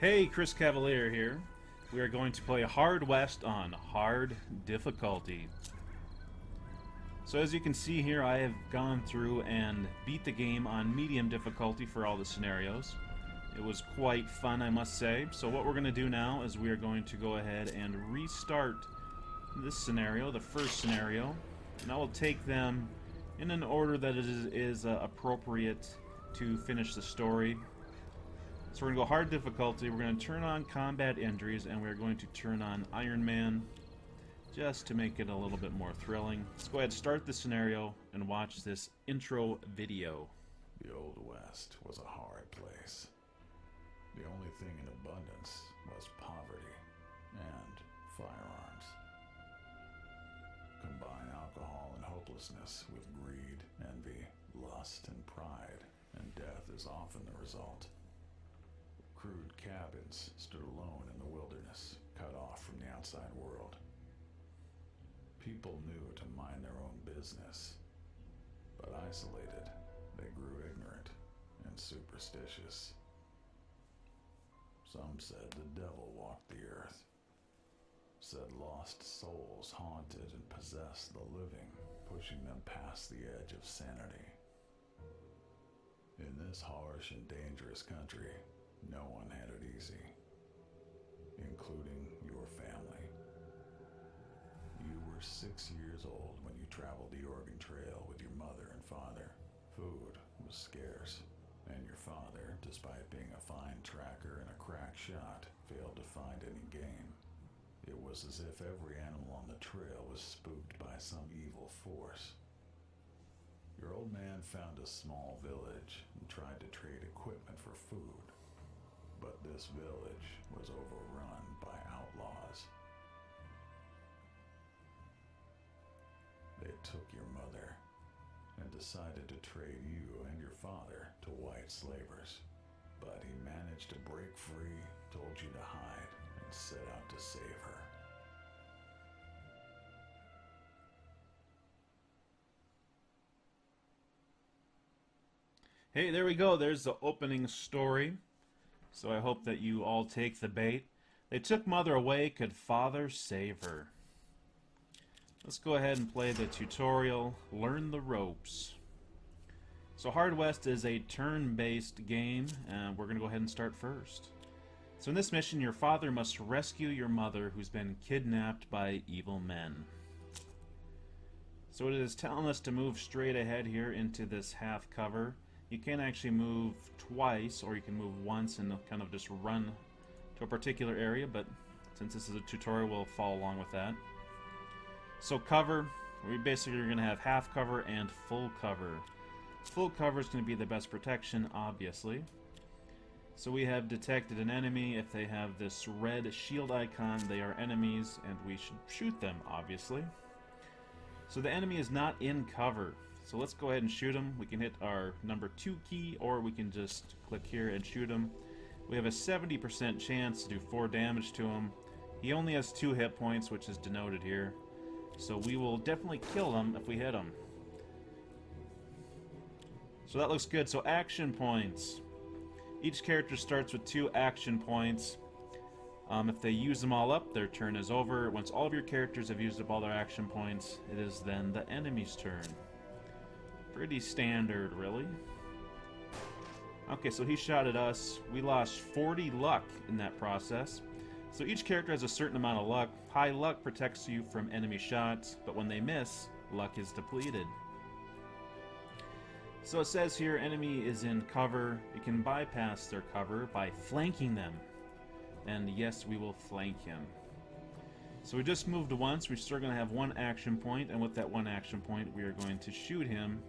Hey, Chris Cavalier here. We are going to play Hard West on hard difficulty. So as you can see here, I have gone through and beat the game on medium difficulty for all the scenarios. It was quite fun, I must say. So what we're going to do now is we are going to go ahead and restart this scenario, the first scenario, and I will take them in an order that is appropriate to finish the story. So we're going to go hard difficulty, we're going to turn on combat injuries, and we're going to turn on Ironman just to make it a little bit more thrilling. Let's go ahead and start the scenario and watch this intro video. The Old West was a hard place. The only thing in abundance was poverty and firearms. Combine alcohol and hopelessness with greed, envy, lust, and pride, and death is often the result. Crude cabins stood alone in the wilderness, cut off from the outside world. People knew to mind their own business, but isolated, they grew ignorant and superstitious. Some said the devil walked the earth, said lost souls haunted and possessed the living, pushing them past the edge of sanity. In this harsh and dangerous country, no one had it easy, including your family. You were 6 years old when you traveled the Oregon Trail with your mother and father. Food was scarce, and your father, despite being a fine tracker and a crack shot, failed to find any game. It was as if every animal on the trail was spooked by some evil force. Your old man found a small village and tried to trade equipment for food. But this village was overrun by outlaws. They took your mother and decided to trade you and your father to white slavers. But he managed to break free, told you to hide, and set out to save her. Hey, there we go. There's the opening story. So I hope that you all take the bait. They took mother away, could father save her? Let's go ahead and play the tutorial, learn the ropes. So Hard West is a turn-based game, and we're going to go ahead and start first. So in this mission, your father must rescue your mother who's been kidnapped by evil men. So it is telling us to move straight ahead here into this half cover. You can actually move twice, or you can move once and kind of just run to a particular area, but since this is a tutorial, we'll follow along with that. So cover, we basically are going to have half cover and full cover. Full cover is going to be the best protection, obviously. So we have detected an enemy. If they have this red shield icon, they are enemies, and we should shoot them, obviously. So the enemy is not in cover. So let's go ahead and shoot him. We can hit our number 2 key, or we can just click here and shoot him. We have a 70% chance to do 4 damage to him. He only has 2 hit points, which is denoted here. So we will definitely kill him if we hit him. So that looks good. So action points. Each character starts with 2 action points. If they use them all up, their turn is over. Once all of your characters have used up all their action points, it is then the enemy's turn. Pretty standard, really. Okay, so he shot at us. We lost 40 luck in that process. So each character has a certain amount of luck. High luck protects you from enemy shots, but when they miss, luck is depleted. So it says here, enemy is in cover. You can bypass their cover by flanking them. And yes, we will flank him. So we just moved once. We're still going to have 1 action point, and with that 1 action point, we are going to shoot him.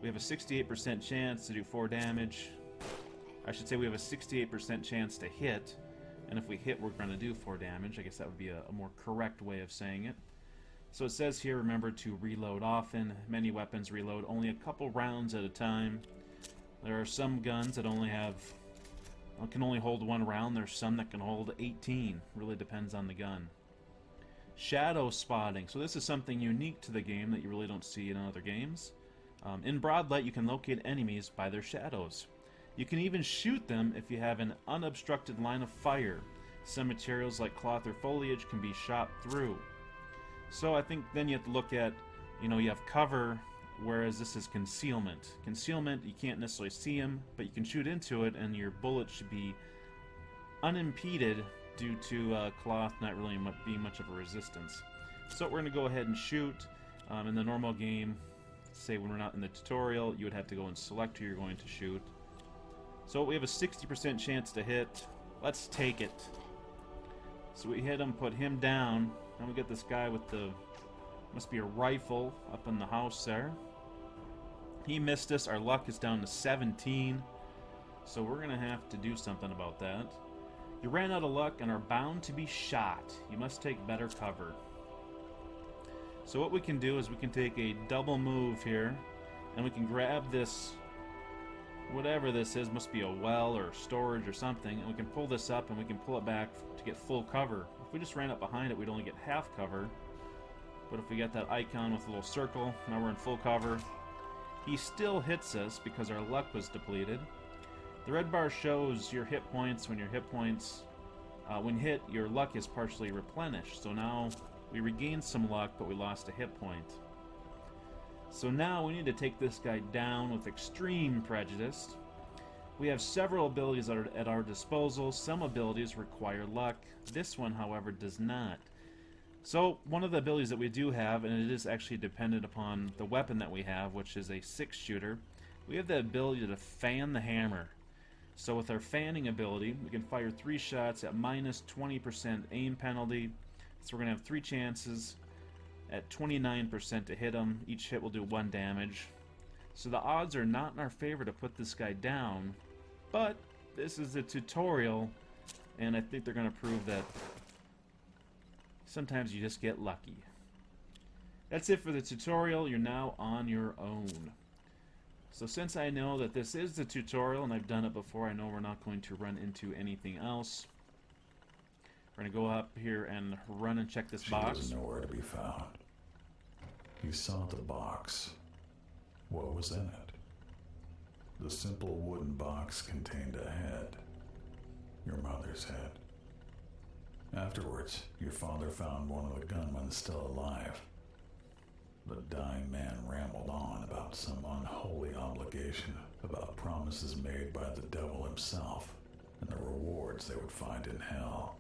We have a 68% chance to do 4 damage. I should say we have a 68% chance to hit. And if we hit, we're going to do 4 damage. I guess that would be a more correct way of saying it. So it says here, remember to reload often. Many weapons reload only a couple rounds at a time. There are some guns that can only hold 1 round. There's some that can hold 18. Really depends on the gun. Shadow spotting. So this is something unique to the game that you really don't see in other games. In broad light, you can locate enemies by their shadows. You can even shoot them if you have an unobstructed line of fire. Some materials like cloth or foliage can be shot through. So I think then you have to look at, you have cover, whereas this is concealment. Concealment, you can't necessarily see them, but you can shoot into it, and your bullet should be unimpeded due to cloth not really being much of a resistance. So we're going to go ahead and shoot. In the normal game, say when we're not in the tutorial, you would have to go and select who you're going to shoot. So we have a 60% chance to hit. Let's take it. So we hit him, put him down. Then we get this guy with the, must be a rifle up in the house there. He missed us. Our luck is down to 17. So we're going to have to do something about that. You ran out of luck and are bound to be shot. You must take better cover. So what we can do is we can take a double move here, and we can grab this, whatever this is, must be a well or storage or something, and we can pull this up and we can pull it back to get full cover. If we just ran up behind it, we'd only get half cover. But if we get that icon with a little circle, now we're in full cover. He still hits us because our luck was depleted. The red bar shows your hit points. When hit, your luck is partially replenished. So now we regained some luck, but we lost a hit point. So now we need to take this guy down with extreme prejudice. We have several abilities at our disposal. Some abilities require luck. This one, however, does not. So one of the abilities that we do have, and it is actually dependent upon the weapon that we have, which is a 6-shooter, we have the ability to fan the hammer. So with our fanning ability, we can fire 3 shots at minus 20% aim penalty. So we're going to have 3 chances at 29% to hit him. Each hit will do 1 damage. So the odds are not in our favor to put this guy down, but this is a tutorial, and I think they're going to prove that sometimes you just get lucky. That's it for the tutorial. You're now on your own. So since I know that this is the tutorial, and I've done it before, I know we're not going to run into anything else. We're going to go up here and run and check this box. She was nowhere to be found. You saw the box. What was in it? The simple wooden box contained a head. Your mother's head. Afterwards, your father found one of the gunmen still alive. The dying man rambled on about some unholy obligation, about promises made by the devil himself, and the rewards they would find in hell.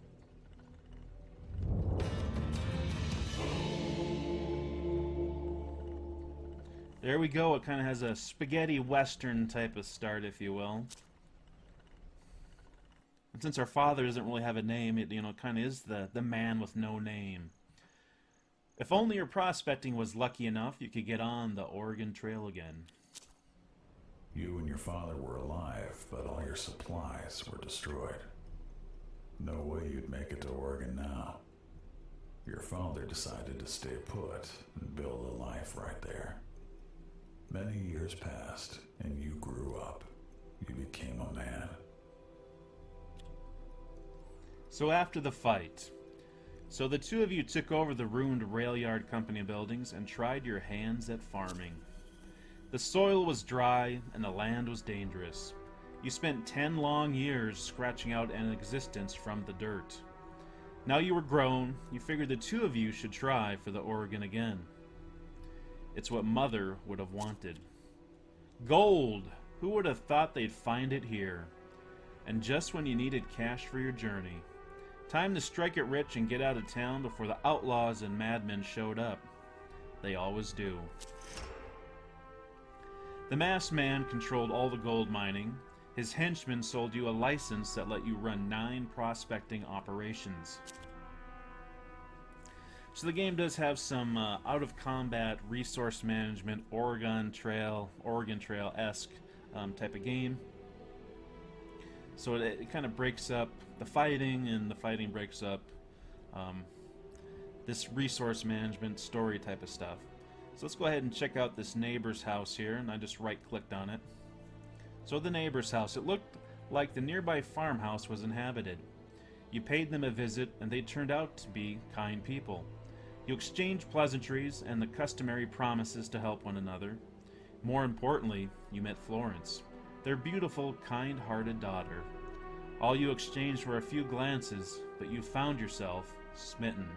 There we go. It kind of has a spaghetti western type of start, if you will. And since our father doesn't really have a name, it kind of is the man with no name. If only your prospecting was lucky enough, you could get on the Oregon Trail again. You and your father were alive, but all your supplies were destroyed. No way you'd make it to Oregon now. Your father decided to stay put and build a life right there. Many years passed, and you grew up. You became a man. So after the fight, the two of you took over the ruined rail yard company buildings and tried your hands at farming. The soil was dry and the land was dangerous. You spent 10 long years scratching out an existence from the dirt. Now you were grown, you figured the two of you should try for the Oregon again. It's what Mother would have wanted. Gold! Who would have thought they'd find it here? And just when you needed cash for your journey. Time to strike it rich and get out of town before the outlaws and madmen showed up. They always do. The masked man controlled all the gold mining. His henchmen sold you a license that let you run 9 prospecting operations. So the game does have some out-of-combat resource management, Oregon Trail-esque type of game. So it kind of breaks up the fighting, and the fighting breaks up this resource management story type of stuff. So let's go ahead and check out this neighbor's house here, and I just right-clicked on it. So the neighbor's house, it looked like the nearby farmhouse was inhabited. You paid them a visit, and they turned out to be kind people. You exchanged pleasantries and the customary promises to help one another. More importantly, you met Florence. their beautiful, kind-hearted daughter. All you exchanged were a few glances, but you found yourself smitten.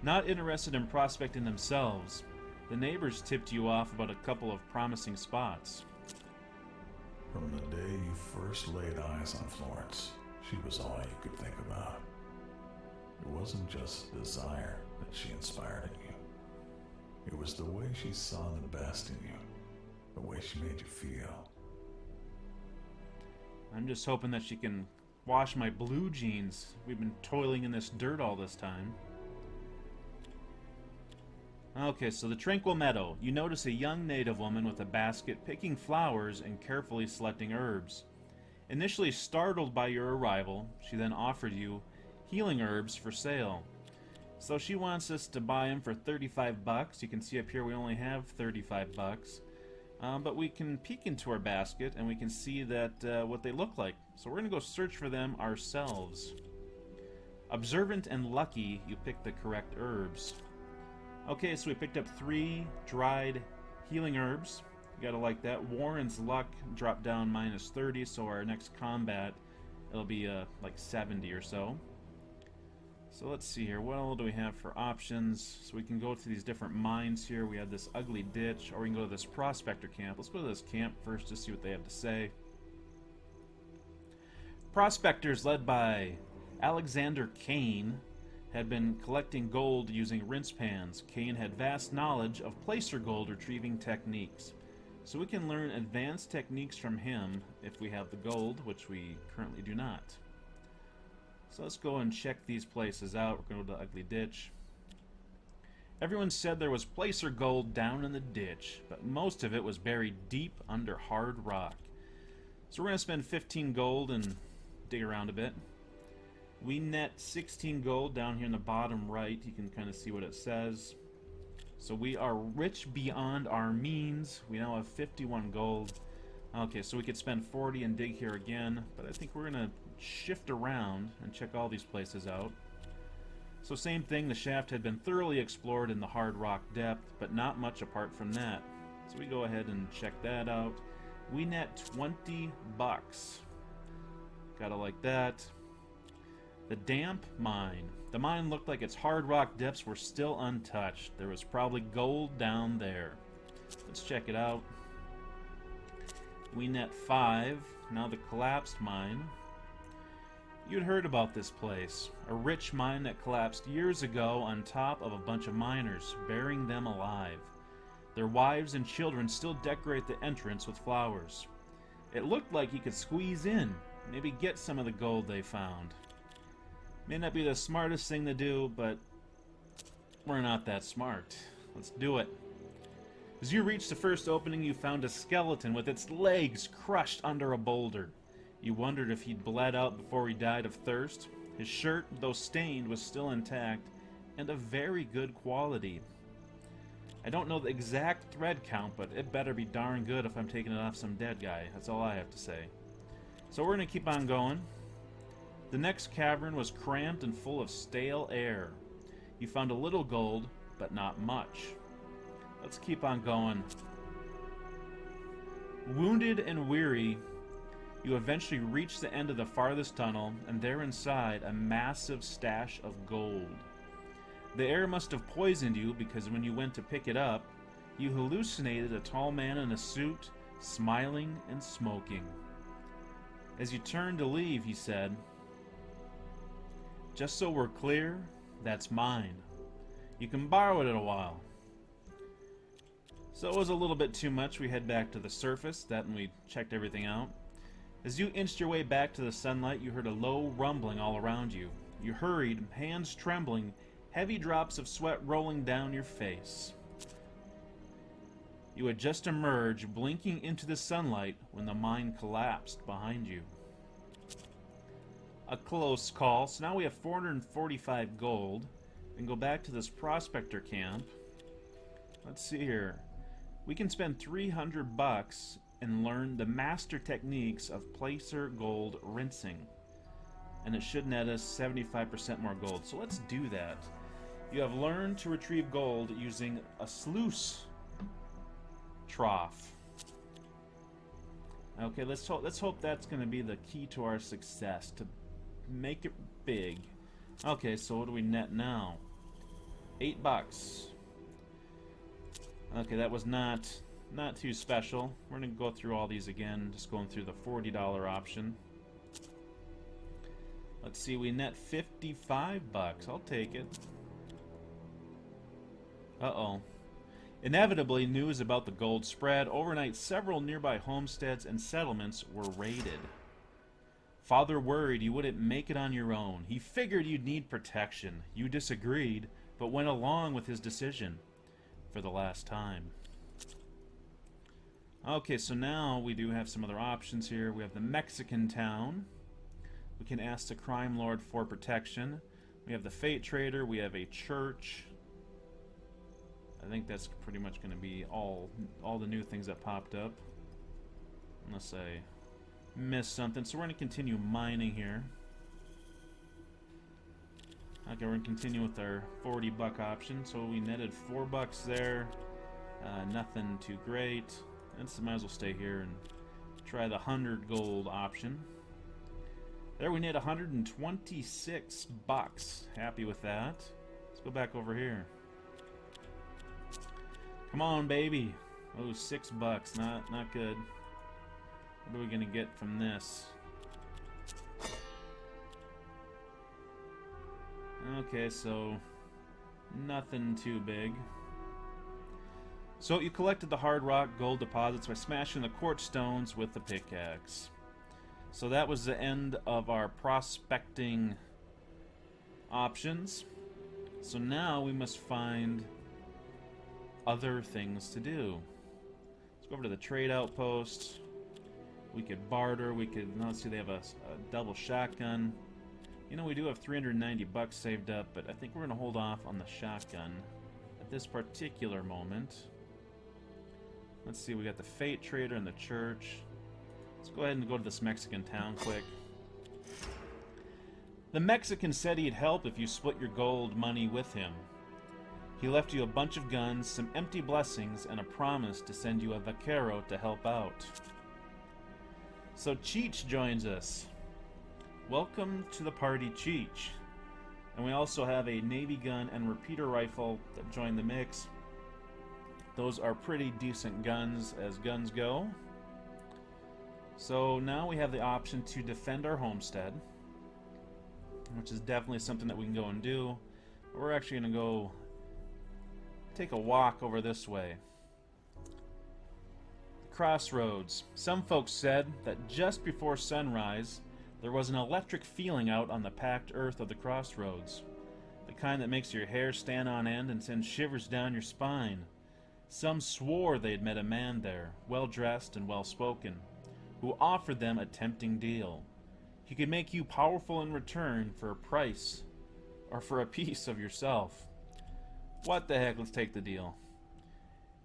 Not interested in prospecting themselves, the neighbors tipped you off about a couple of promising spots. From the day you first laid eyes on Florence, she was all you could think about. It wasn't just desire that she inspired in you. It was the way she saw the best in you, the way she made you feel. I'm just hoping that she can wash my blue jeans. We've been toiling in this dirt all this time. Okay, so the Tranquil Meadow. You notice a young native woman with a basket picking flowers and carefully selecting herbs. Initially startled by your arrival, she then offered you healing herbs for sale. So she wants us to buy them for 35 bucks. You can see up here we only have 35 bucks. But we can peek into our basket and we can see that what they look like. So we're going to go search for them ourselves. Observant and lucky, you picked the correct herbs. Okay, so we picked up 3 dried healing herbs. You gotta like that. Warren's luck dropped down -30, so our next combat, it'll be like 70 or so. So let's see here, what all do we have for options? So we can go to these different mines here. We have this ugly ditch, or we can go to this prospector camp. Let's go to this camp first to see what they have to say. Prospectors led by Alexander Kane had been collecting gold using rinse pans. Kane had vast knowledge of placer gold retrieving techniques. So we can learn advanced techniques from him if we have the gold, which we currently do not. So let's go and check these places out. We're going to go to the ugly ditch. Everyone said there was placer gold down in the ditch, but most of it was buried deep under hard rock. So we're going to spend 15 gold and dig around a bit. We net 16 gold down here in the bottom right. You can kind of see what it says. So we are rich beyond our means. We now have 51 gold. Okay, so we could spend 40 and dig here again, but I think we're going to shift around and check all these places out. So same thing, the shaft had been thoroughly explored in the hard rock depth, but not much apart from that. So we go ahead and check that out. We net 20 bucks. Gotta like that. The damp mine. The mine looked like its hard rock depths were still untouched. There was probably gold down there. Let's check it out. We net 5. Now the collapsed mine. You'd heard about this place. A rich mine that collapsed years ago on top of a bunch of miners, burying them alive. Their wives and children still decorate the entrance with flowers. It looked like you could squeeze in, maybe get some of the gold they found. May not be the smartest thing to do, but we're not that smart. Let's do it. As you reached the first opening, you found a skeleton with its legs crushed under a boulder. You wondered if he'd bled out before he died of thirst. His shirt, though stained, was still intact, and of very good quality. I don't know the exact thread count, but it better be darn good if I'm taking it off some dead guy. That's all I have to say. So we're going to keep on going. The next cavern was cramped and full of stale air. You found a little gold, but not much. Let's keep on going. Wounded and weary, you eventually reach the end of the farthest tunnel, and there inside, a massive stash of gold. The air must have poisoned you, because when you went to pick it up, you hallucinated a tall man in a suit, smiling and smoking. As you turned to leave, he said, "Just so we're clear, that's mine. You can borrow it in a while." So it was a little bit too much. We head back to the surface. That and we checked everything out. As you inched your way back to the sunlight, you heard a low rumbling all around you. You hurried, hands trembling, heavy drops of sweat rolling down your face. You had just emerged, blinking into the sunlight, when the mine collapsed behind you. A close call. So now we have 445 gold. We can go back to this prospector camp. Let's see here. We can spend 300 bucks and learn the master techniques of placer gold rinsing. And it should net us 75% more gold. So let's do that. You have learned to retrieve gold using a sluice trough. Okay, let's hope that's going to be the key to our success, to make it big. Okay, so what do we net now? $8. Okay, that was not too special. We're going to go through all these again, just going through the $40 option. Let's see, we net $55. I'll take it. Uh-oh. Inevitably, news about the gold spread. Overnight, several nearby homesteads and settlements were raided. Father worried you wouldn't make it on your own. He figured you'd need protection. You disagreed, but went along with his decision. For the last time. Okay, so now we do have some other options here. We have the Mexican town. We can ask the crime lord for protection. We have the fate trader. We have a church. I think that's pretty much going to be all the new things that popped up. Unless I missed something. So we're going to continue mining here. Okay, we're going to continue with our $40 option. So we netted $4 there. Nothing too great. And so might as well stay here and try the 100 gold option. There we net $126. Happy with that. Let's go back over here. Come on, baby. Oh, $6. Not good. What are we gonna get from this? Okay, so nothing too big. So you collected the hard rock gold deposits by smashing the quartz stones with the pickaxe. So that was the end of our prospecting options. So now we must find other things to do. Let's go over to the trade outpost. We could barter. We could, let's see, they have a double shotgun. You know, we do have $390 saved up, but I think we're going to hold off on the shotgun at this particular moment. Let's see, we got the fate trader and the church. Let's go ahead and go to this Mexican town quick. The Mexican said he'd help if you split your gold money with him. He left you a bunch of guns, some empty blessings, and a promise to send you a vaquero to help out. So Cheech joins us. Welcome to the party, Cheech. And we also have a Navy gun and repeater rifle that join the mix. Those are pretty decent guns as guns go. So now we have the option to defend our homestead, which is definitely something that we can go and do. But we're actually going to go take a walk over this way. Crossroads. Some folks said that just before sunrise, there was an electric feeling out on the packed earth of the crossroads. The kind that makes your hair stand on end and sends shivers down your spine. Some swore they'd met a man there, well-dressed and well-spoken, who offered them a tempting deal. He could make you powerful in return for a price, or for a piece of yourself. What the heck, let's take the deal.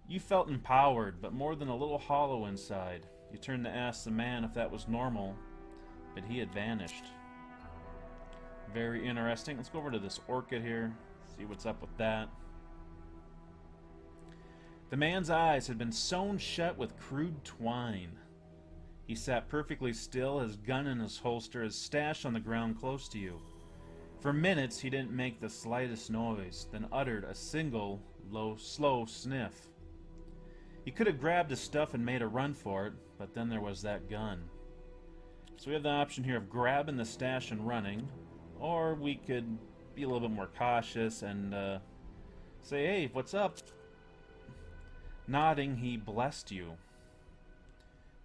You felt empowered, but more than a little hollow inside. You turned to ask the man if that was normal, but he had vanished. Very interesting. Let's go over to this orchid here, see what's up with that. The man's eyes had been sewn shut with crude twine. He sat perfectly still, his gun in his holster, his stash on the ground close to you. For minutes he didn't make the slightest noise, then uttered a single, low, slow sniff. He could have grabbed his stuff and made a run for it, but then there was that gun. So we have the option here of grabbing the stash and running, or we could be a little bit more cautious and say, hey, what's up? Nodding, he blessed you.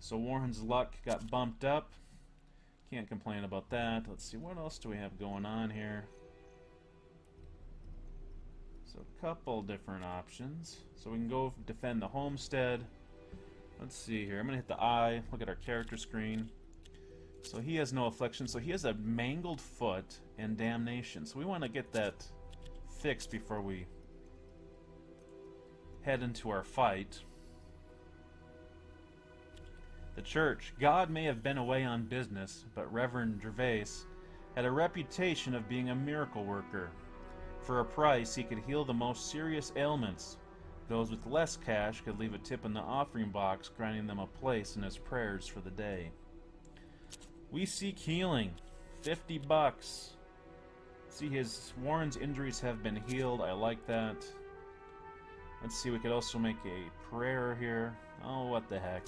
So Warren's luck got bumped up. Can't complain about that. Let's see, what else do we have going on here? So a couple different options. So we can go defend the homestead. Let's see here. I'm going to hit the eye. Look at our character screen. So he has no affliction. So he has a mangled foot and damnation. So we want to get that fixed before we head into our fight. The church. God may have been away on business, but Reverend Gervais had a reputation of being a miracle worker. For a price, he could heal the most serious ailments. Those with less cash could leave a tip in the offering box, granting them a place in his prayers for the day. We seek healing. 50 bucks. See, Warren's injuries have been healed. I like that. Let's see, we could also make a prayer here. Oh, what the heck.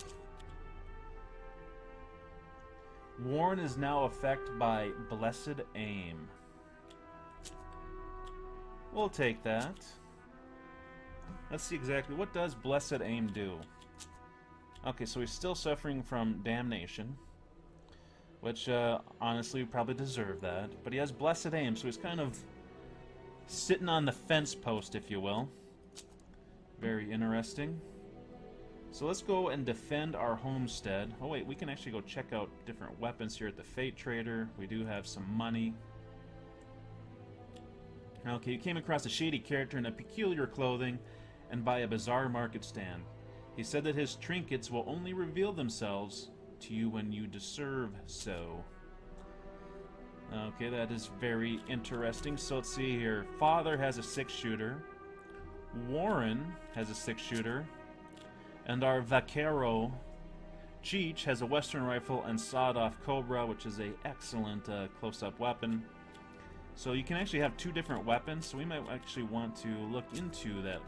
Warren is now affected by Blessed Aim. We'll take that. Let's see exactly, what does Blessed Aim do? Okay, so he's still suffering from damnation, which honestly probably deserve that. But he has Blessed Aim, so he's kind of sitting on the fence post, if you will. Very interesting. So let's go and defend our homestead. Oh wait, we can actually go check out different weapons here at the Fate Trader. We do have some money. Okay, you came across a shady character in a peculiar clothing and by a bizarre market stand. He said that his trinkets will only reveal themselves to you when you deserve so. Okay, that is very interesting. So let's see here. Father has a 6-shooter. Warren has a 6-shooter. And our Vaquero, Cheech, has a Western rifle and sawed-off Cobra, which is an excellent close-up weapon. So you can actually have 2 different weapons, so we might actually want to look into that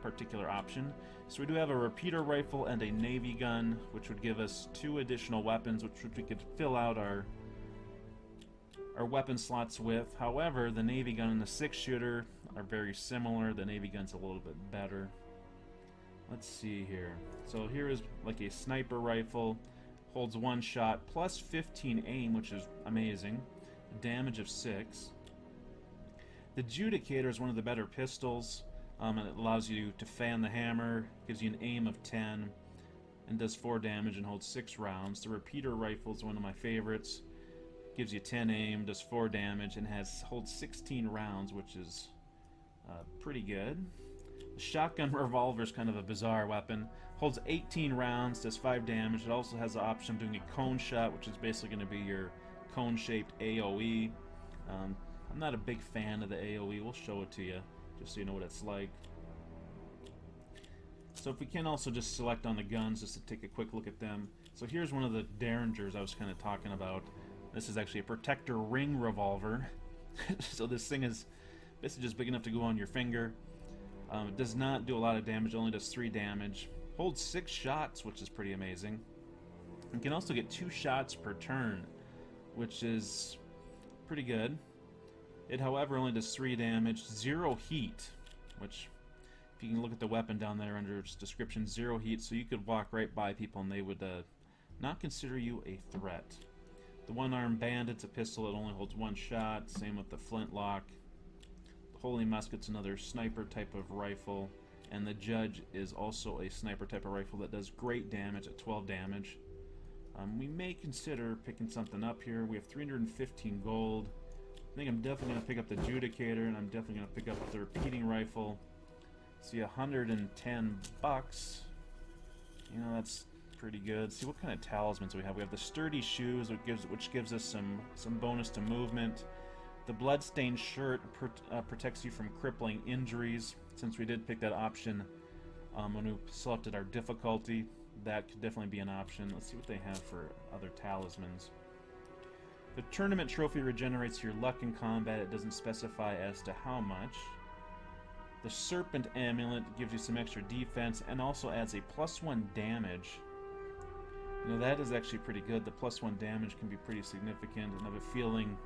particular option. So we do have a repeater rifle and a Navy gun, which would give us 2 additional weapons, which we could fill out our weapon slots with. However, the Navy gun and the 6-shooter are very similar. The Navy gun's a little bit better. Let's see here. So here is like a sniper rifle, holds 1 shot, plus 15 aim, which is amazing. Damage of 6. The Judicator is one of the better pistols, and it allows you to fan the hammer, gives you an aim of 10, and does 4 damage and holds 6 rounds. The Repeater rifle is one of my favorites. Gives you 10 aim, does 4 damage, and holds 16 rounds, which is pretty good. The Shotgun Revolver is kind of a bizarre weapon. Holds 18 rounds, does 5 damage. It also has the option of doing a cone shot, which is basically going to be your cone-shaped AoE. I'm not a big fan of the AoE. We'll show it to you, just so you know what it's like. So if we can also just select on the guns, just to take a quick look at them. So here's one of the Derringers I was kind of talking about. This is actually a Protector Ring Revolver. So this thing is basically just big enough to go on your finger. It does not do a lot of damage, it only does 3 damage. Holds 6 shots, which is pretty amazing. You can also get 2 shots per turn, which is pretty good. It, however, only does 3 damage, 0 heat, which, if you can look at the weapon down there under its description, 0 heat, so you could walk right by people and they would not consider you a threat. The One-Armed Bandit's a pistol, it only holds 1 shot, same with the Flintlock. The Holy Musket's another sniper type of rifle, and the Judge is also a sniper type of rifle that does great damage at 12 damage. We may consider picking something up here. We have 315 gold. I think I'm definitely going to pick up the Judicator, and I'm definitely going to pick up the repeating rifle. See, 110 bucks. You know, that's pretty good. See, what kind of talismans we have? We have the Sturdy Shoes, which gives us some bonus to movement. The Bloodstained Shirt protects you from crippling injuries. Since we did pick that option when we selected our difficulty, that could definitely be an option. Let's see what they have for other talismans. The Tournament Trophy regenerates your luck in combat. It doesn't specify as to how much. The Serpent Amulet gives you some extra defense and also adds a +1 damage. You know, that is actually pretty good. The +1 damage can be pretty significant, and I have a feeling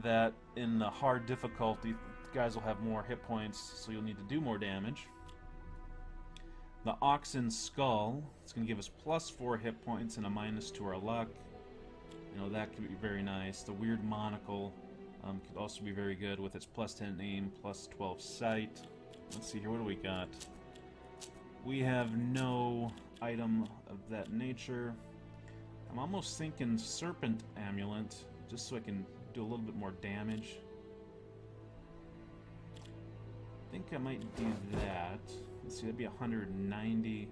that in the hard difficulty, guys will have more hit points, so you'll need to do more damage. The Oxen Skull, it's going to give us +4 hit points and a -2 to our luck. You know, that could be very nice. The Weird Monocle could also be very good with its +10 aim, +12 sight. Let's see here, what do we got? We have no item of that nature. I'm almost thinking Serpent Amulet, just so I can do a little bit more damage. I think I might do that. Let's see, that'd be 190.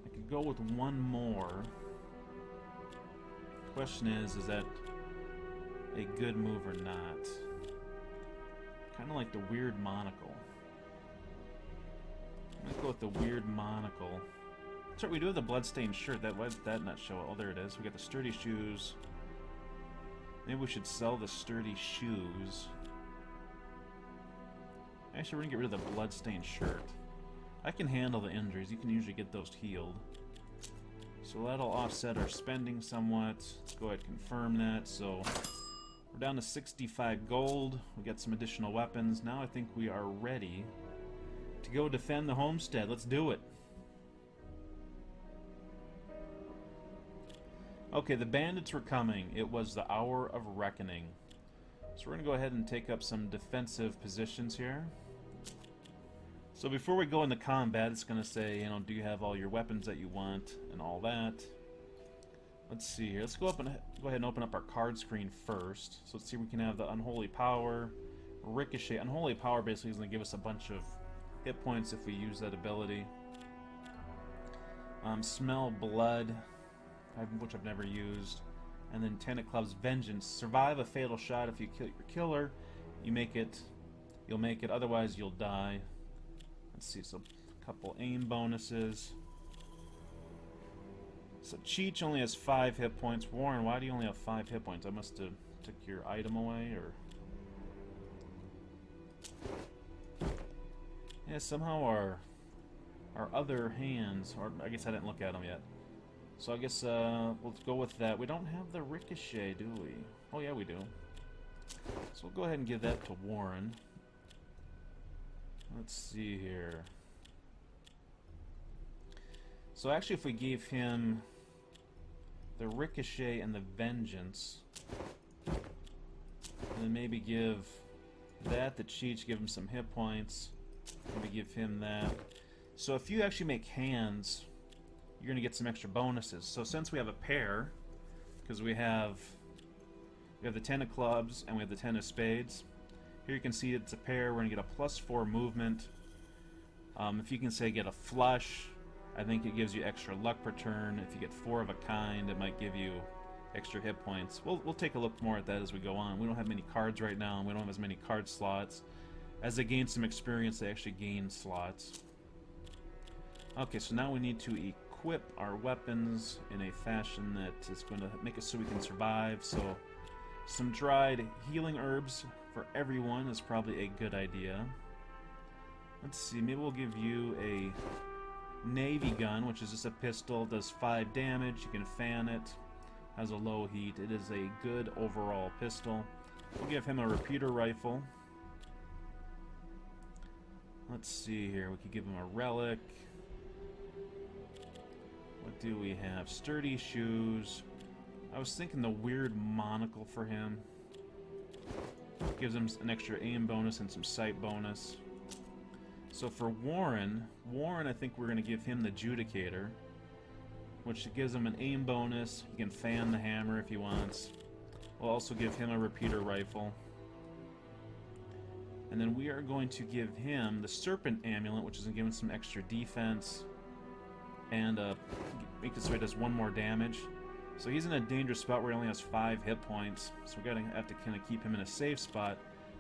I could go with one more. Question is that a good move or not? Kind of like the Weird Monocle. Let's go with the weird monocle. That's right, we do have the bloodstained shirt. Why did that not show? Oh, there it is. We got the sturdy shoes. Maybe we should sell the sturdy shoes. Actually, we're gonna get rid of the bloodstained shirt. I can handle the injuries. You can usually get those healed. So that'll offset our spending somewhat. Let's go ahead and confirm that. So we're down to 65 gold. We got some additional weapons. Now I think we are ready to go defend the homestead. Let's do it. Okay, the bandits were coming. It was the hour of reckoning. So we're going to go ahead and take up some defensive positions here. So before we go into combat, it's going to say, you know, do you have all your weapons that you want and all that. Let's see here. Let's go ahead and open up our card screen first. So let's see if we can have the Unholy Power, Ricochet. Unholy Power basically is going to give us a bunch of hit points if we use that ability. Smell Blood, which I've never used. And then Ten of Clubs, Vengeance. Survive a fatal shot. If you kill your killer, you'll make it. Otherwise, you'll die. Let's see, so a couple aim bonuses. So Cheech only has 5 hit points. Warren, why do you only have 5 hit points? I must have took your item away, or... Yeah, somehow our other hands, or I guess I didn't look at them yet. So I guess we'll go with that. We don't have the Ricochet, do we? Oh yeah, we do. So we'll go ahead and give that to Warren. Let's see here. So actually, if we gave him the Ricochet and the Vengeance, and then maybe give that to Cheech, give him some hit points, maybe give him that. So if you actually make hands, you're going to get some extra bonuses. So since we have a pair, because we have the 10 of clubs and we have the 10 of spades, here you can see it's a pair. We're going to get a +4 movement. If you can say get a flush, I think it gives you extra luck per turn. If you get 4 of a kind, it might give you extra hit points. We'll take a look more at that as we go on. We don't have many cards right now, and we don't have as many card slots. As they gain some experience, they actually gain slots. Okay, so now we need to equip our weapons in a fashion that is going to make it so we can survive. So some dried healing herbs for everyone is probably a good idea. Let's see, maybe we'll give you a Navy gun, which is just a pistol, does 5 damage, you can fan it, has a low heat. It is a good overall pistol. We'll give him a repeater rifle. Let's see here, we could give him a relic. What do we have? Sturdy shoes. I was thinking the weird monocle for him. Gives him an extra aim bonus and some sight bonus. So for Warren, I think we're going to give him the Judicator, which gives him an aim bonus. He can fan the hammer if he wants. We'll also give him a repeater rifle. And then we are going to give him the Serpent Amulet, which is going to give him some extra defense. And make it so he does 1 more damage. So he's in a dangerous spot where he only has 5 hit points. So we're going to have to kind of keep him in a safe spot.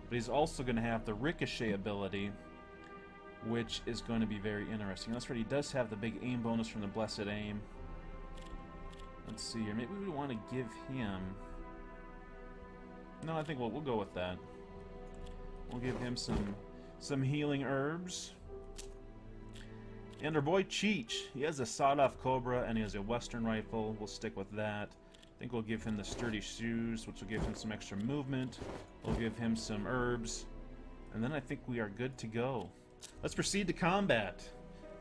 But he's also going to have the Ricochet ability, which is going to be very interesting. That's right, he does have the big aim bonus from the Blessed Aim. Let's see here. Maybe we want to give him... No, I think we'll go with that. We'll give him some healing herbs. And our boy Cheech, he has a sawed-off Cobra and he has a Western rifle. We'll stick with that. I think we'll give him the sturdy shoes, which will give him some extra movement. We'll give him some herbs. And then I think we are good to go. Let's proceed to combat.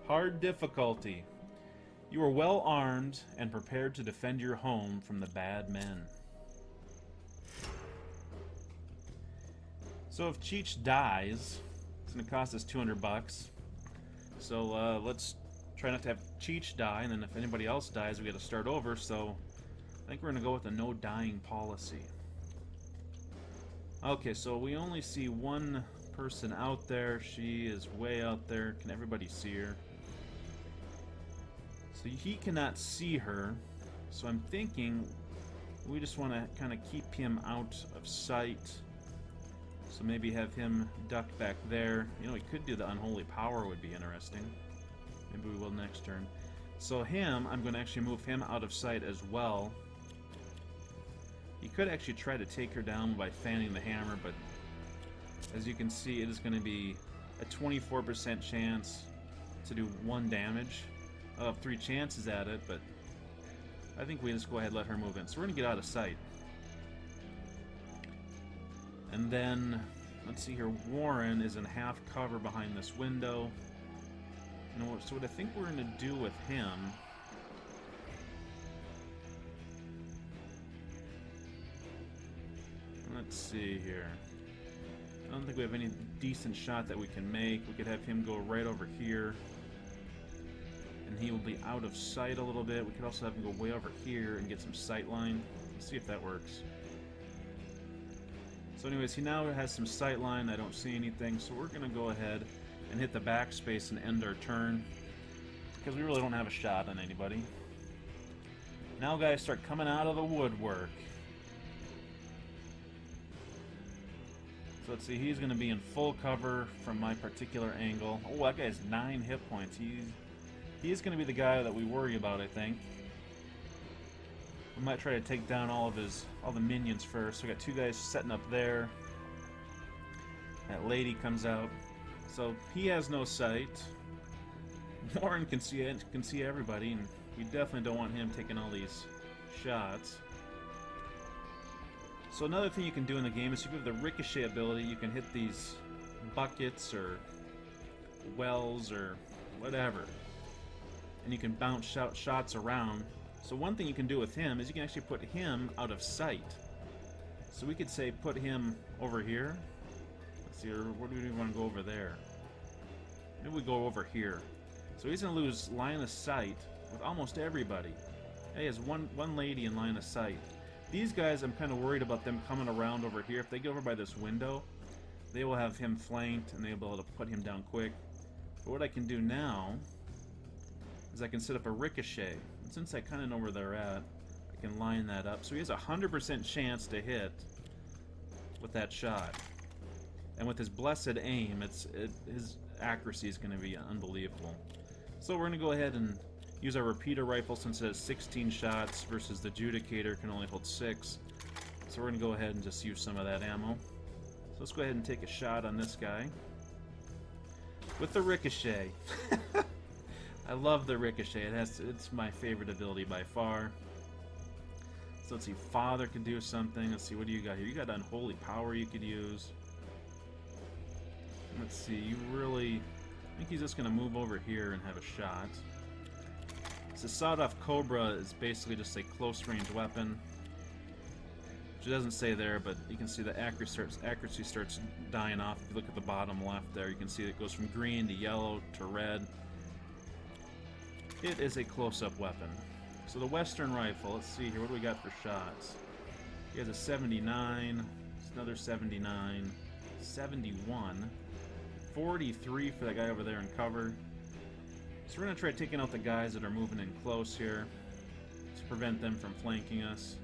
Hard difficulty. You are well armed and prepared to defend your home from the bad men. So if Cheech dies, it's going to cost us 200 bucks. So let's try not to have Cheech die, and then if anybody else dies, we got to start over. So I think we're going to go with a no dying policy. Okay, so we only see one person out there. She is way out there. Can everybody see her? So he cannot see her. So I'm thinking we just want to kind of keep him out of sight. So maybe have him duck back there. You know, he could do the Unholy Power, would be interesting. Maybe we will next turn. So him, I'm going to actually move him out of sight as well. He could actually try to take her down by fanning the hammer, but as you can see, it is going to be a 24% chance to do 1 damage. I have 3 chances at it, but I think we just go ahead and let her move in. So we're going to get out of sight. And then, let's see here, Warren is in half cover behind this window. So what I think we're going to do with him... Let's see here. I don't think we have any decent shot that we can make. We could have him go right over here. And he will be out of sight a little bit. We could also have him go way over here and get some sight line. Let's see if that works. So anyways, he now has some sight line. I don't see anything. So we're going to go ahead and hit the backspace and end our turn. Because we really don't have a shot on anybody. Now guys start coming out of the woodwork. So let's see, he's going to be in full cover from my particular angle. Oh, that guy has 9 hit points. He's going to be the guy that we worry about, I think. We might try to take down all the minions first. So we got 2 guys setting up there. That lady comes out. So he has no sight. Warren can see everybody, and we definitely don't want him taking all these shots. So another thing you can do in the game is if you have the ricochet ability, you can hit these buckets or wells or whatever. And you can bounce shots around. So one thing you can do with him is you can actually put him out of sight. So we could say put him over here. Let's see, or where do we want to go over there? Maybe we go over here. So he's going to lose line of sight with almost everybody. He has one lady in line of sight. These guys, I'm kind of worried about them coming around over here. If they get over by this window, they will have him flanked, and they'll be able to put him down quick. But what I can do now is I can set up a ricochet. And since I kind of know where they're at, I can line that up. So he has a 100% chance to hit with that shot. And with his blessed aim, his accuracy is going to be unbelievable. So we're going to go ahead and use our repeater rifle since it has 16 shots versus the adjudicator can only hold 6. So we're going to go ahead and just use some of that ammo. So let's go ahead and take a shot on this guy with the ricochet. I love the ricochet. It's my favorite ability by far. So let's see, Father could do something. Let's see, what do you got here? You got Unholy Power you could use. Let's see, I think he's just going to move over here and have a shot. So sawed-off Cobra is basically just a close-range weapon. Which it doesn't say there, but you can see the accuracy starts dying off. If you look at the bottom left there, you can see it goes from green to yellow to red. It is a close-up weapon. So the Western rifle, let's see here, what do we got for shots? He has a 79, another 79, 71, 43 for that guy over there in cover. So we're going to try taking out the guys that are moving in close here to prevent them from flanking us.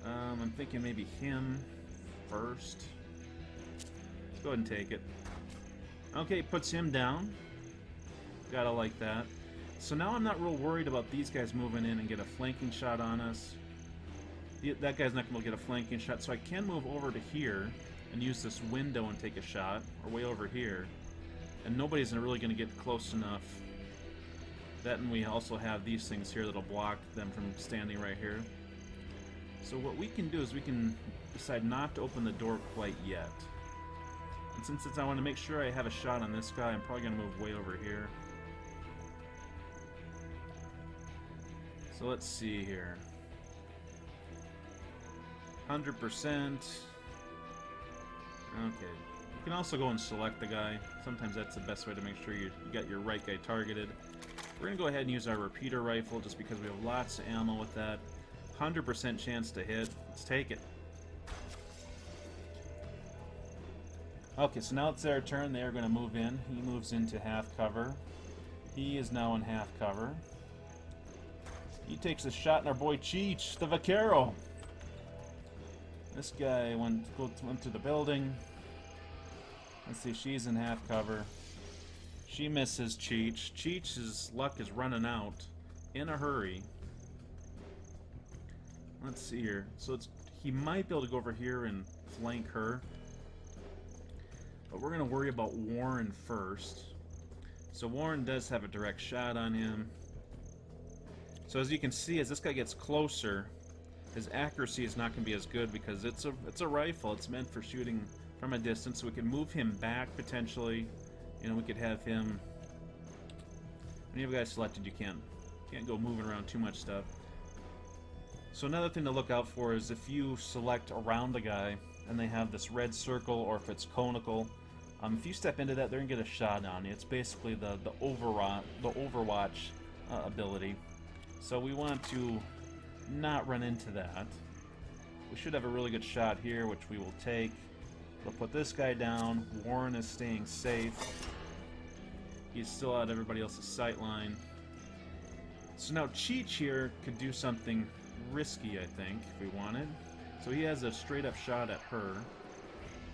I'm thinking maybe him first. Let's go ahead and take it. Okay, puts him down. Gotta like that. So now I'm not real worried about these guys moving in and get a flanking shot on us. That guy's not going to get a flanking shot, so I can move over to here and use this window and take a shot, or way over here. And nobody's really going to get close enough. That, and we also have these things here that'll block them from standing right here. So what we can do is we can decide not to open the door quite yet. And since I want to make sure I have a shot on this guy, I'm probably going to move way over here. So let's see here. 100%. Okay. You can also go and select the guy. Sometimes that's the best way to make sure you got your right guy targeted. We're going to go ahead and use our repeater rifle just because we have lots of ammo with that. 100% chance to hit. Let's take it. Okay, so now it's their turn. They are going to move in. He moves into half cover. He is now in half cover. He takes a shot in our boy Cheech, the Vaquero. This guy went to the building. Let's see, she's in half cover. She misses Cheech. Cheech's luck is running out in a hurry. Let's see here. So he might be able to go over here and flank her. But we're going to worry about Warren first. So Warren does have a direct shot on him. So as you can see, as this guy gets closer, his accuracy is not going to be as good because it's a rifle. It's meant for shooting from a distance, so we can move him back potentially. You know, we could have him. When you have guys selected, you can't go moving around too much stuff. So another thing to look out for is if you select around a guy and they have this red circle, or if it's conical, if you step into that, they're gonna get a shot on you. It's basically the Overwatch ability. So we want to not run into that. We should have a really good shot here, which we will take. We'll put this guy down. Warren is staying safe. He's still out of everybody else's sight line. So now Cheech here could do something risky, I think, if we wanted. So he has a straight up shot at her.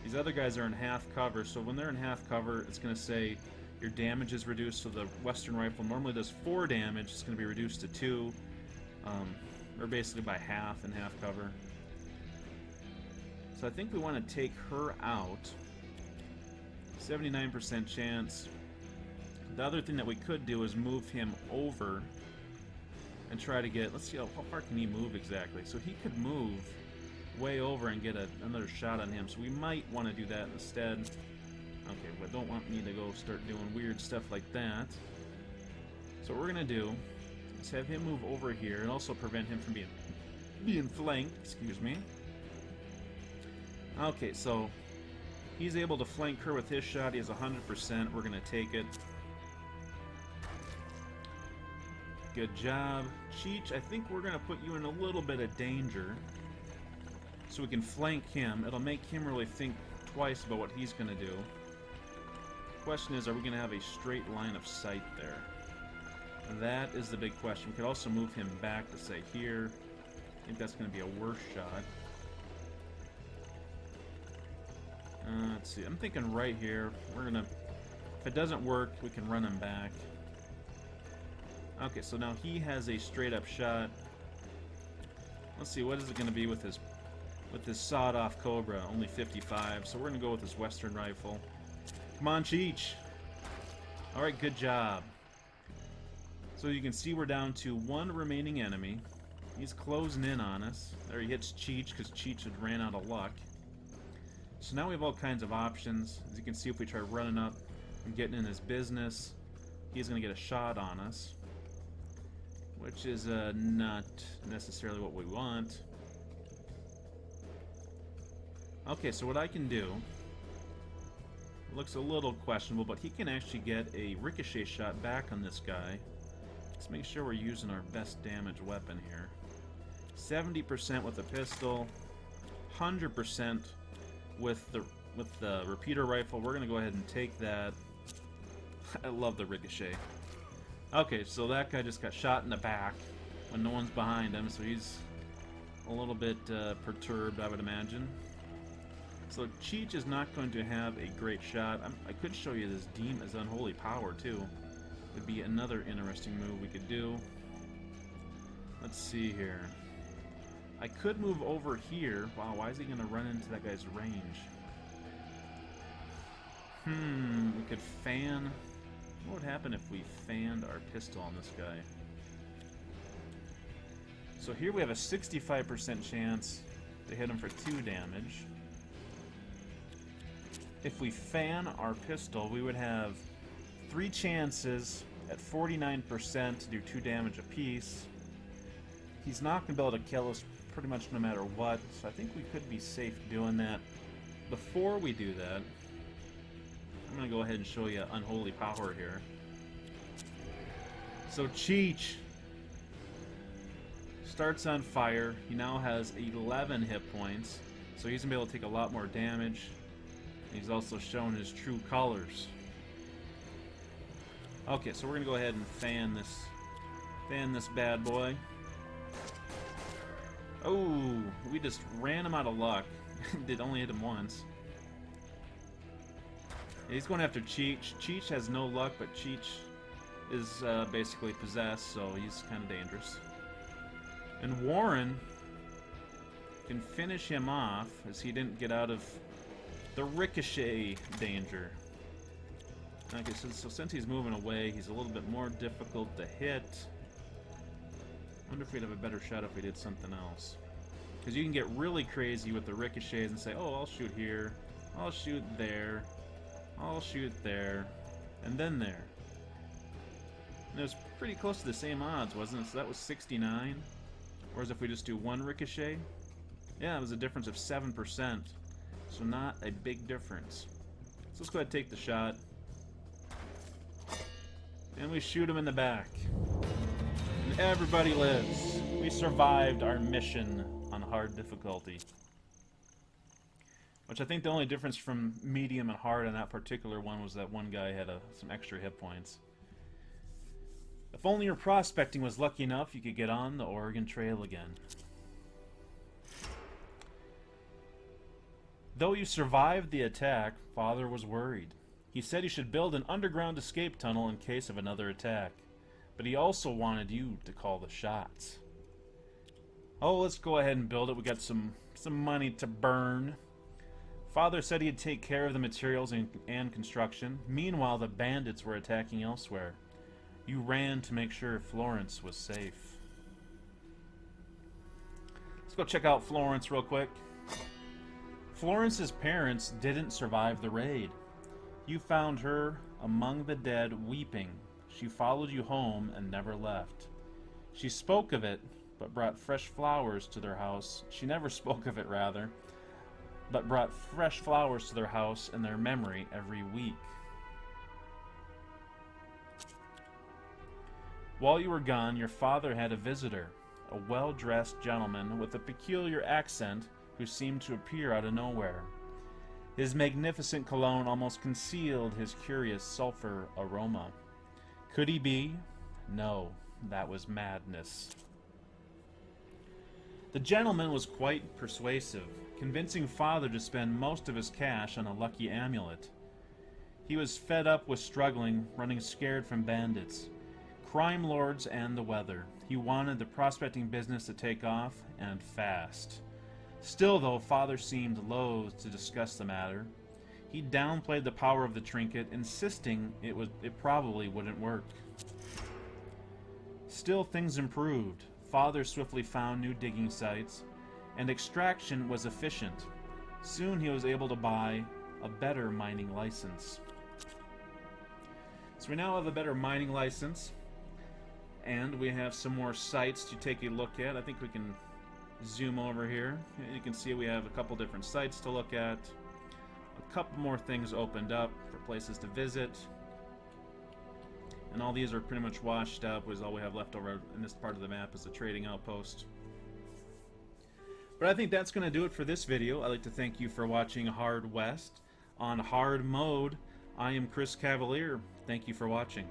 These other guys are in half cover, so when they're in half cover, it's going to say your damage is reduced. So the Western rifle normally does 4 damage. It's going to be reduced to 2, or basically by half in half cover. So I think we want to take her out. 79% chance. The other thing that we could do is move him over and try to get, let's see how far can he move exactly. So he could move way over and get another shot on him. So we might want to do that instead. Okay, but don't want me to go start doing weird stuff like that. So what we're going to do is have him move over here and also prevent him from being flanked, excuse me. Okay, so he's able to flank her with his shot. He has 100%. We're going to take it. Good job. Cheech, I think we're going to put you in a little bit of danger so we can flank him. It'll make him really think twice about what he's going to do. Question is, are we going to have a straight line of sight there? That is the big question. We could also move him back to, say, here. I think that's going to be a worse shot. Let's see. I'm thinking right here. We're going to... If it doesn't work, we can run him back. Okay, so now he has a straight-up shot. Let's see, what is it going to be with his sawed-off Cobra? Only 55, so we're going to go with his Western rifle. Come on, Cheech! Alright, good job. So you can see we're down to 1 remaining enemy. He's closing in on us. There he hits Cheech, because Cheech had ran out of luck. So now we have all kinds of options. As you can see, if we try running up and getting in his business, he's going to get a shot on us, which is not necessarily what we want. Okay, so what I can do, looks a little questionable, but he can actually get a ricochet shot back on this guy. Let's make sure we're using our best damage weapon here. 70% with the pistol, 100% with the repeater rifle. We're gonna go ahead and take that. I love the ricochet. Okay, so that guy just got shot in the back when no one's behind him, so he's a little bit perturbed, I would imagine. So Cheech is not going to have a great shot. I could show you this Deem as Unholy Power, too. Would be another interesting move we could do. Let's see here. I could move over here. Wow, why is he going to run into that guy's range? We could fan... What would happen if we fanned our pistol on this guy? So here we have a 65% chance to hit him for 2 damage. If we fan our pistol, we would have 3 chances at 49% to do 2 damage apiece. He's not going to be able to kill us pretty much no matter what, so I think we could be safe doing that. Before we do that, I'm going to go ahead and show you Unholy Power here. So Cheech starts on fire. He now has 11 hit points, so he's going to be able to take a lot more damage. He's also shown his true colors. Okay, so we're going to go ahead and fan this bad boy. Oh, we just ran him out of luck. Did only hit him once. He's going after Cheech. Cheech has no luck, but Cheech is basically possessed, so he's kind of dangerous. And Warren can finish him off as he didn't get out of the ricochet danger. Okay, so since he's moving away, he's a little bit more difficult to hit. I wonder if we'd have a better shot if we did something else. Because you can get really crazy with the ricochets and say, oh, I'll shoot here, I'll shoot there, I'll shoot there, and then there. And it was pretty close to the same odds, wasn't it? So that was 69. Whereas if we just do one ricochet, yeah, it was a difference of 7%. So not a big difference. So let's go ahead and take the shot. And we shoot him in the back. And everybody lives. We survived our mission on hard difficulty. Which I think the only difference from medium and hard on that particular one was that one guy had some extra hit points. If only your prospecting was lucky enough, you could get on the Oregon Trail again. Though you survived the attack, Father was worried. He said he should build an underground escape tunnel in case of another attack. But he also wanted you to call the shots. Oh, let's go ahead and build it. We got some money to burn. Father said he'd take care of the materials and construction. Meanwhile, the bandits were attacking elsewhere. You ran to make sure Florence was safe. Let's go check out Florence real quick. Florence's parents didn't survive the raid. You found her among the dead weeping. She followed you home and never left. She spoke of it, but brought fresh flowers to their house. She never spoke of it, rather, but brought fresh flowers to their house in their memory every week. While you were gone, your father had a visitor, a well-dressed gentleman with a peculiar accent who seemed to appear out of nowhere. His magnificent cologne almost concealed his curious sulfur aroma. Could he be? No, that was madness. The gentleman was quite persuasive, convincing Father to spend most of his cash on a lucky amulet. He was fed up with struggling, running scared from bandits, crime lords, and the weather. He wanted the prospecting business to take off, and fast. Still, though, Father seemed loath to discuss the matter. He downplayed the power of the trinket, insisting it probably wouldn't work. Still, things improved. Father swiftly found new digging sites, and extraction was efficient. Soon he was able to buy a better mining license. So we now have a better mining license, and we have some more sites to take a look at. I think we can zoom over here. You can see we have a couple different sites to look at. A couple more things opened up for places to visit. And all these are pretty much washed up, because all we have left over in this part of the map is the trading outpost. But I think that's going to do it for this video. I'd like to thank you for watching Hard West. On hard mode, I am Chris Cavalier. Thank you for watching.